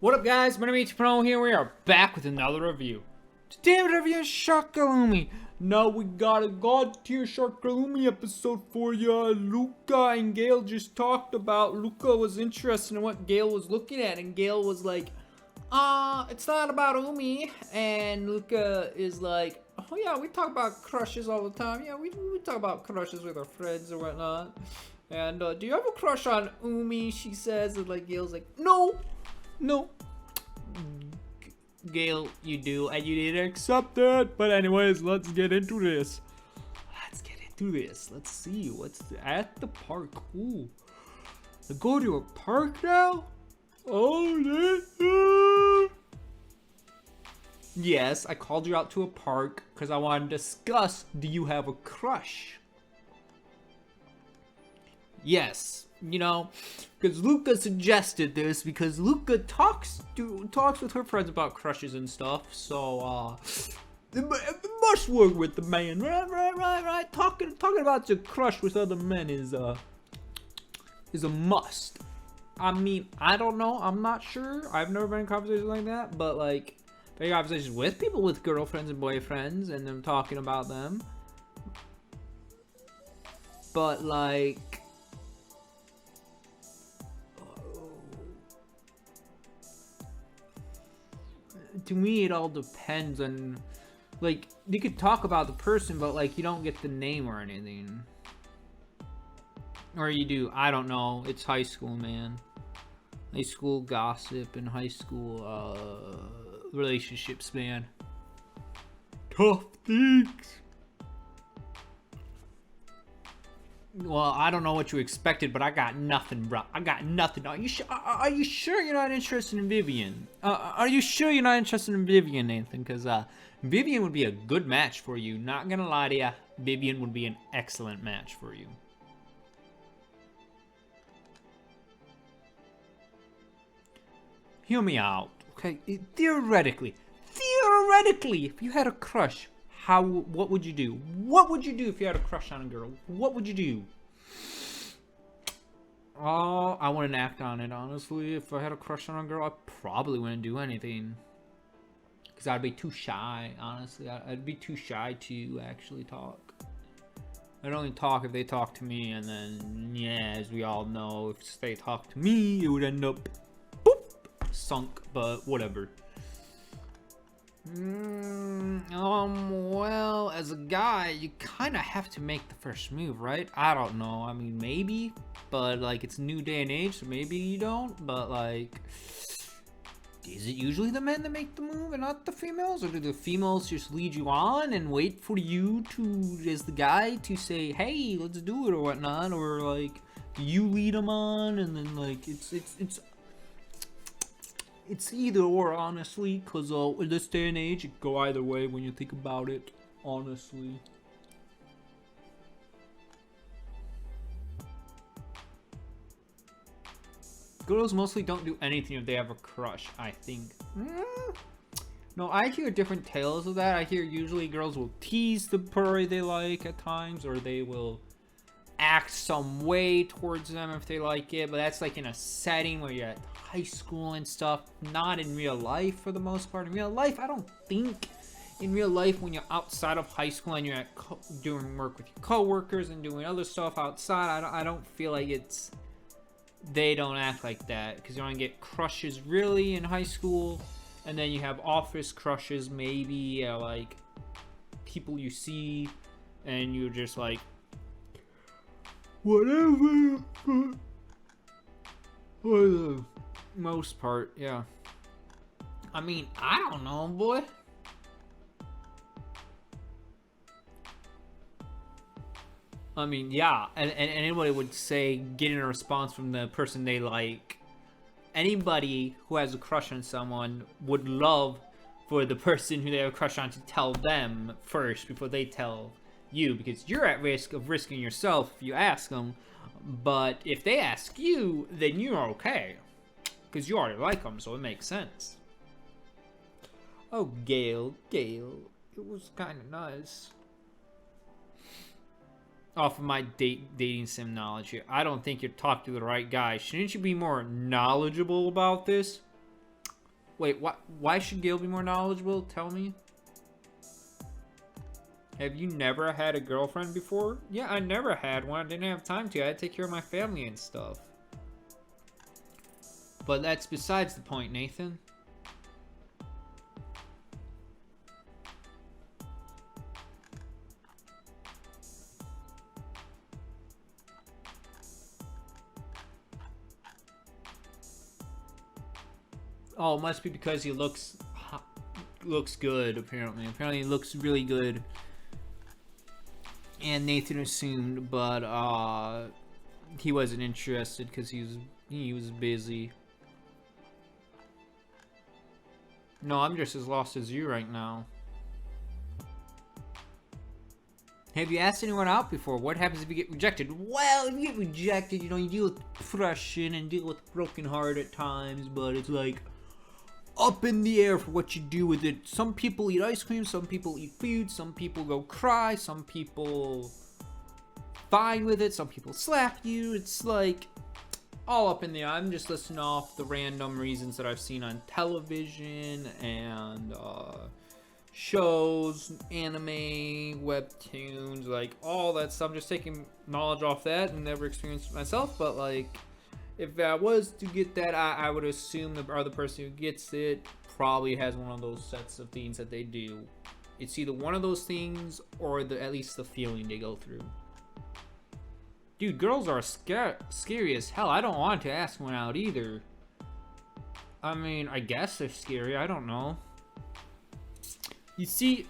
What up, guys? Moneymaker here. We are back with another review. Today we're reviewing Sharkalumi. Now we got a god tier Sharkalumi episode for you. Luca and Gail just talked about. Luca was interested in what Gail was looking at, and Gail was like, it's not about Umi. And Luca is like, oh yeah, we talk about crushes all the time. Yeah, we talk about crushes with our friends or whatnot. And do you have a crush on Umi? She says, and like Gail's like, no. Gail, you do, and you need to accept it. But anyways, let's get into this. Let's see what's at the park. Ooh, I go to a park now? Oh, yes, I called you out to a park because I want to discuss, do you have a crush? Yes, you know, because Luca suggested this, because Luca talks with her friends about crushes and stuff, so it must work with the man, right. Talking about your crush with other men is a must. I mean, I don't know, I'm not sure. I've never been in conversations like that, but like, big conversations with people with girlfriends and boyfriends, and them talking about them. But like, to me, it all depends on, like, you could talk about the person, but like, you don't get the name or anything. Or you do, I don't know. It's high school, man. High school gossip and high school relationships, man. Tough things. Well, I don't know what you expected, but I got nothing, bro. I got nothing. Are you sure you're not interested in Vivian? Are you sure you're not interested in Vivian, Nathan? Because Vivian would be a good match for you. Not gonna lie to you, Vivian would be an excellent match for you. Hear me out, okay? Theoretically, if you had a crush, what would you do? What would you do if you had a crush on a girl? What would you do? Oh, I wouldn't act on it, honestly. If I had a crush on a girl, I probably wouldn't do anything. Because I'd be too shy, honestly. I'd be too shy to actually talk. I'd only talk if they talk to me, and then, yeah, as we all know, if they talk to me, it would end up, boop, sunk, but whatever. Well, as a guy, you kind of have to make the first move, right? I don't know. I mean, maybe, but like, it's a new day and age, so maybe you don't. But like, is it usually the men that make the move and not the females? Or do the females just lead you on and wait for you to, as the guy, to say, hey, let's do it or whatnot? Or like, do you lead them on? And then like, it's either or, honestly, because in this day and age, it could go either way when you think about it, honestly. Girls mostly don't do anything if they have a crush, I think. No, I hear different tales of that. I hear usually girls will tease the boy they like at times, or they will act some way towards them if they like it, but that's like in a setting where you're at high school and stuff, not in real life for the most part. In real life, I don't think in real life, when you're outside of high school and you're at doing work with your coworkers and doing other stuff outside, I don't feel like they don't act like that, because you don't get crushes really in high school, and then you have office crushes, maybe like people you see and you're just like, whatever, but for the most part, yeah. I mean, I don't know, boy. I mean, yeah, and anybody would say getting a response from the person they like. Anybody who has a crush on someone would love for the person who they have a crush on to tell them first before they tell you, because you're at risk of risking yourself if you ask them. But if they ask you, then you're okay, because you already like them, so it makes sense. Oh, Gail, it was kind of nice. Off of my dating sim knowledge here, I don't think you're talking to the right guy. Shouldn't you be more knowledgeable about this? Wait, why should Gail be more knowledgeable? Tell me. Have you never had a girlfriend before? Yeah, I never had one. I didn't have time to. I had to take care of my family and stuff. But that's besides the point, Nathan. Oh, it must be because he looks good, apparently. Apparently he looks really good. And Nathan assumed, but he wasn't interested because he was busy. No, I'm just as lost as you right now. Have you asked anyone out before? What happens if you get rejected? Well, if you get rejected, you know, you deal with depression and deal with broken heart at times, but it's like up in the air for what you do with it. Some people eat ice cream, some people eat food, some people go cry, some people fine with it, some people slap you. It's like all up in the air. I'm just listing off the random reasons that I've seen on television and shows, anime, webtoons, like all that stuff. I'm just taking knowledge off that and never experienced it myself, but like if I was to get that, I would assume the other person who gets it probably has one of those sets of things that they do. It's either one of those things or at least the feeling they go through. Dude, girls are scary as hell. I don't want to ask one out either. I mean, I guess they're scary. I don't know. You see,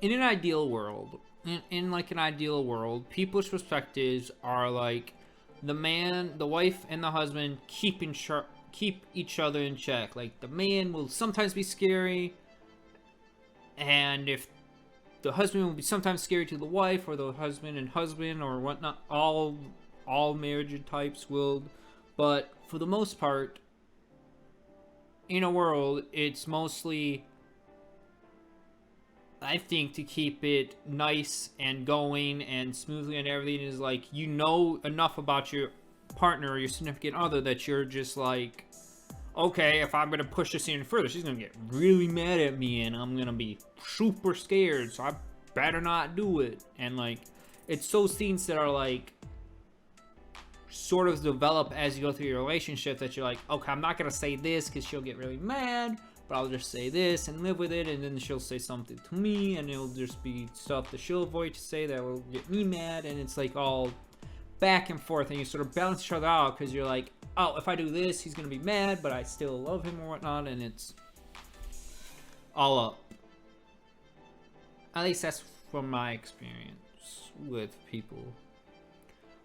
in an ideal world, in like an ideal world, people's perspectives are like the man, the wife, and the husband keep each other in check. Like the man will sometimes be scary, and if the husband will be sometimes scary to the wife, or the husband or whatnot, all marriage types will. But for the most part, in a world, it's mostly, I think, to keep it nice and going and smoothly and everything is like, you know enough about your partner or your significant other that you're just like, okay, if I'm going to push this any further, she's going to get really mad at me and I'm going to be super scared, so I better not do it. And like, it's those things that are like, sort of develop as you go through your relationship that you're like, okay, I'm not going to say this because she'll get really mad, but I'll just say this and live with it, and then she'll say something to me, and it'll just be stuff that she'll avoid to say that will get me mad, and it's like all back and forth, and you sort of balance each other out, because you're like, oh, if I do this, he's gonna be mad, but I still love him or whatnot, and it's all up. At least that's from my experience with people.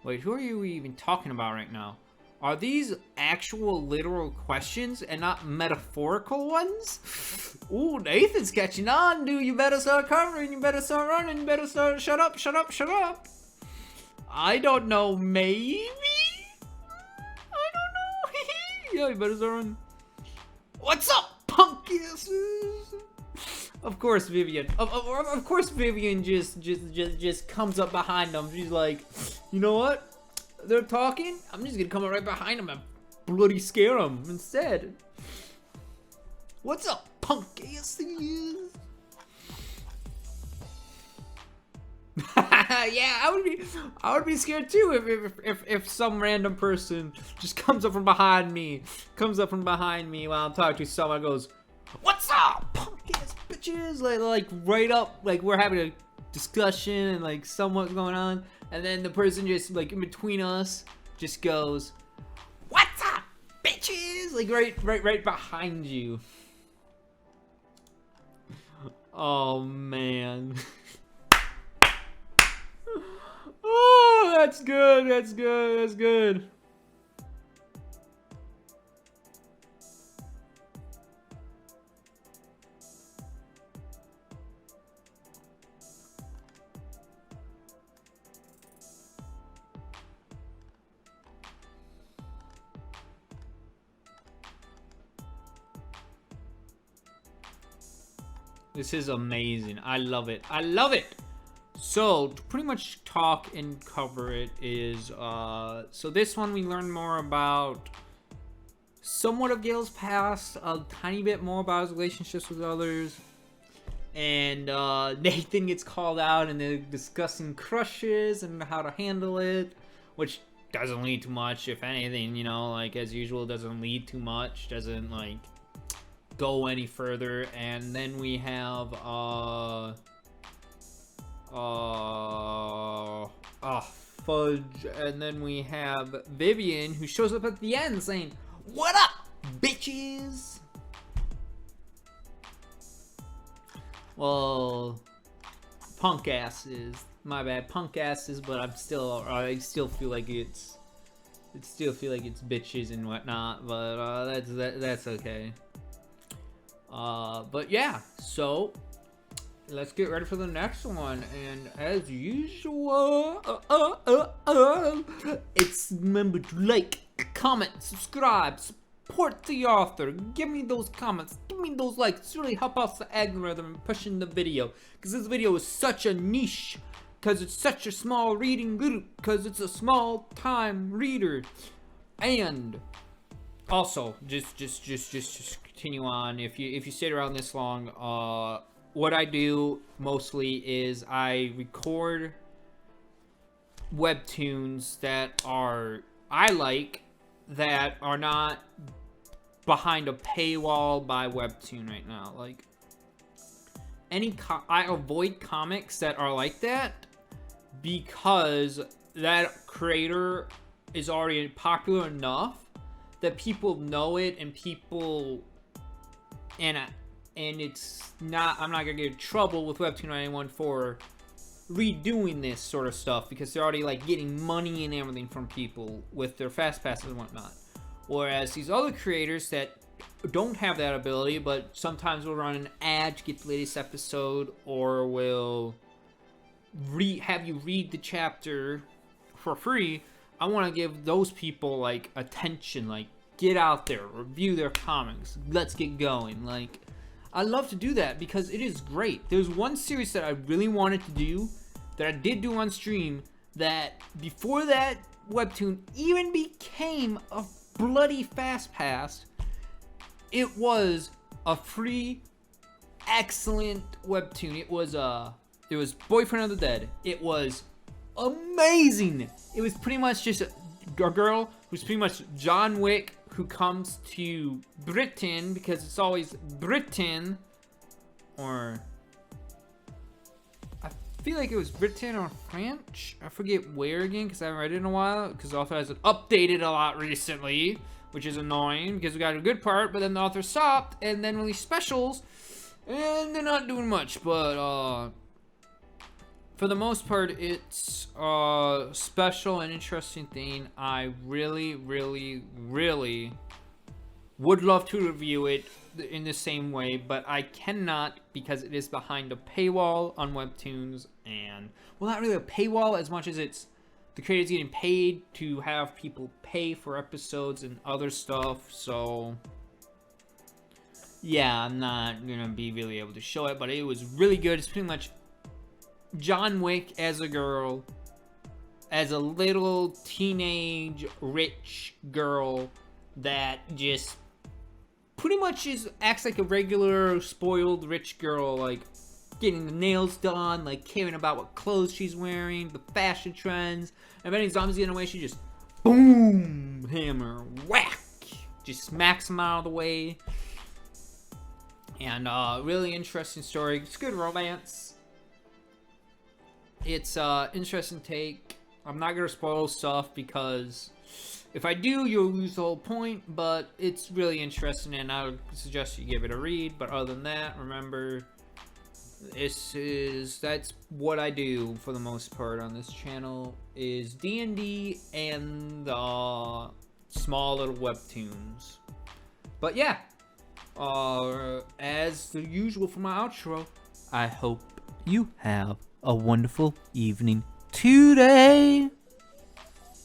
Wait, who are you even talking about right now? Are these actual literal questions and not metaphorical ones? Ooh, Nathan's catching on, dude. You better start covering. You better start running. You better start. Shut up, shut up, shut up. I don't know. Maybe? I don't know. Yeah, you better start running. What's up, punk asses? Of course, Vivian. Of course, Vivian just comes up behind them. She's like, you know what? They're talking. I'm just gonna come right behind them and bloody scare them instead. What's up, punk asses? Yeah, I would be scared too if some random person just comes up from behind me while I'm talking to someone and goes, "What's up, punk ass bitches?" Like right up, like we're having a discussion and like somewhat's going on, and then the person just like in between us just goes, "What's up, bitches?" Like right behind you. Oh man. Oh, that's good. That's good. That's good. This is amazing. I love it. I love it. So to pretty much talk and cover it is so this one we learn more about somewhat of Gale's past, a tiny bit more about his relationships with others. And Nathan gets called out and they're discussing crushes and how to handle it, which doesn't lead to much, if anything, you know, like as usual, doesn't lead too much, doesn't like go any further. And then we have fudge, and then we have Vivian, who shows up at the end saying, "What up, bitches?" Well, punk asses. My bad, punk asses. But I still feel like it's bitches and whatnot. But that's okay. But yeah. So let's get ready for the next one. And as usual, it's remember to like, comment, subscribe. Support the author. Give me those comments. Give me those likes. It's really help out the algorithm and pushing the video. Because this video is such a niche. Because it's such a small reading group. Because it's a small time reader. And also, just continue on. If you stayed around this long, what I do mostly is I record webtoons that I like, that are not behind a paywall by webtoon right now. Like I avoid comics that are like that because that creator is already popular enough that people know it, and it's not, I'm not gonna get in trouble with Webtoon or anyone for redoing this sort of stuff because they're already like getting money and everything from people with their fast passes and whatnot. Whereas these other creators that don't have that ability, but sometimes will run an ad to get the latest episode, or will have you read the chapter for free, I want to give those people like attention, like get out there, review their comics, let's get going. Like I love to do that because it is great. There's one series that I really wanted to do, that I did do on stream, that before that webtoon even became a bloody fast pass, it was a free, excellent webtoon. It was Boyfriend of the Dead. It was amazing. It was pretty much just a girl who's pretty much John Wick, who comes to Britain, because it's always Britain, or I feel like it was Britain or French. I forget where again, because I haven't read it in a while, because the author hasn't updated a lot recently, which is annoying, because we got a good part, but then the author stopped, and then released specials, and they're not doing much. But for the most part, it's a special and interesting thing. I really, really, really would love to review it in the same way, but I cannot because it is behind a paywall on Webtoons. And, well, not really a paywall as much as it's the creators getting paid to have people pay for episodes and other stuff. So yeah, I'm not gonna be really able to show it, but it was really good. It's pretty much John Wick as a girl, as a little teenage rich girl that just pretty much acts like a regular spoiled rich girl, like getting the nails done, like caring about what clothes she's wearing, the fashion trends. And if any zombies get in the way, she just boom, hammer, whack, just smacks them out of the way. And really interesting story. It's good romance. It's interesting take. I'm not gonna spoil stuff because if I do, you'll lose the whole point. But it's really interesting, and I would suggest you give it a read. But other than that, remember, that's what I do for the most part on this channel, is D&D and small little webtoons. But yeah, as the usual for my outro, I hope you have a wonderful evening today.